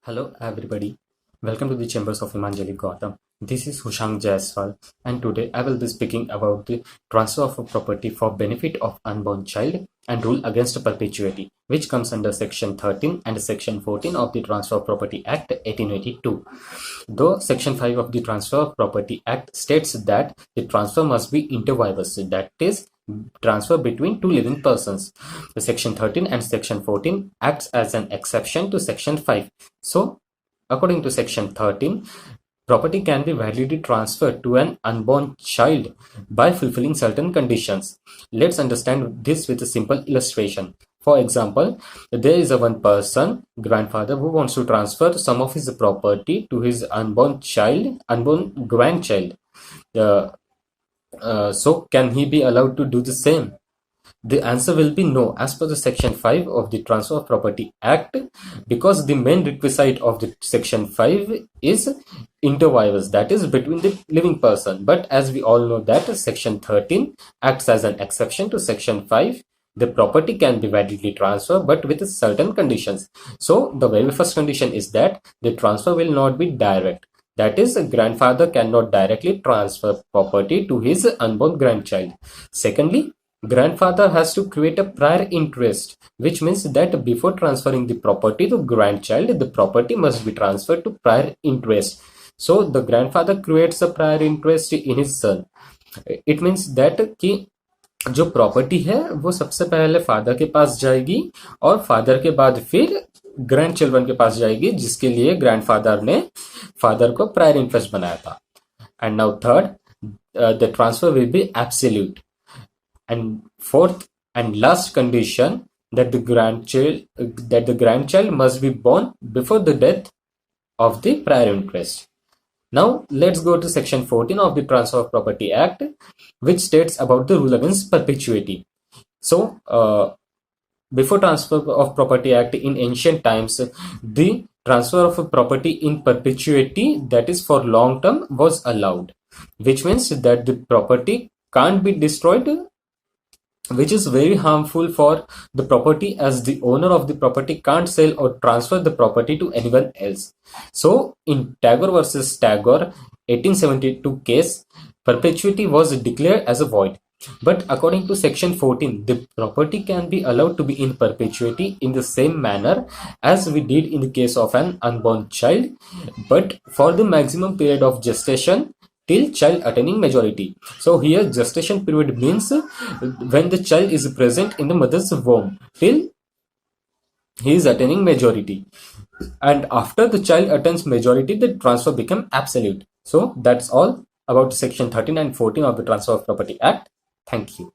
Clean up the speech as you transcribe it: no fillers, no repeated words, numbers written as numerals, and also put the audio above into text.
Hello everybody, welcome to the chambers of Himanjali Gautam. This is Hushang Jaiswal and today I will be speaking about the transfer of a property for benefit of unborn child and rule against perpetuity, which comes under section 13 and section 14 of the Transfer of Property Act 1882. Though section 5 of the Transfer of Property Act states that the transfer must be inter vivos, that is transfer between two living persons. The section 13 and section 14 acts as an exception to section 5. So according to section 13, property can be validly transferred to an unborn child by fulfilling certain conditions. Let's understand this with a simple illustration. For example, there is a one person, grandfather, who wants to transfer some of his property to his unborn grandchild. So can he be allowed to do the same? The answer will be no, as per the section 5 of the Transfer of Property Act, because the main requisite of the section 5 is inter vivos, that is between the living person. But as we all know that section 13 acts as an exception to section 5. The property can be validly transferred but with certain conditions. So the very first condition is that the transfer will not be direct. That is, a grandfather cannot directly transfer property to his unborn grandchild. Secondly, grandfather has to create a prior interest, which means that before transferring the property to grandchild, the property must be transferred to prior interest. So the grandfather creates a prior interest in his son. It means that कि जो property है वो सबसे पहले father के पास जाएगी और father के बाद फिर ग्रैंड चिल्ड्रन के पास जाएगी, जिसके लिए ग्रैंडफादर ने फादर को प्रायर इंटरेस्ट बनाया था. And now third, the transfer will be absolute. And fourth and last condition, that the grandchild must be born before the death of the prior interest. Now let's go to section 14 of the Transfer of Property Act, which states about the rule against perpetuity. So before Transfer of Property Act in ancient times, the transfer of a property in perpetuity, that is for long term, was allowed, which means that the property can't be destroyed, which is very harmful for the property, as the owner of the property can't sell or transfer the property to anyone else. So in Tagore versus Tagore 1872 case, perpetuity was declared as a void. But according to section 14, the property can be allowed to be in perpetuity in the same manner as we did in the case of an unborn child, but for the maximum period of gestation till child attaining majority. So here gestation period means when the child is present in the mother's womb till he is attaining majority, and after the child attains majority, the transfer become absolute. So that's all about section 13 and 14 of the Transfer of Property Act. Thank you.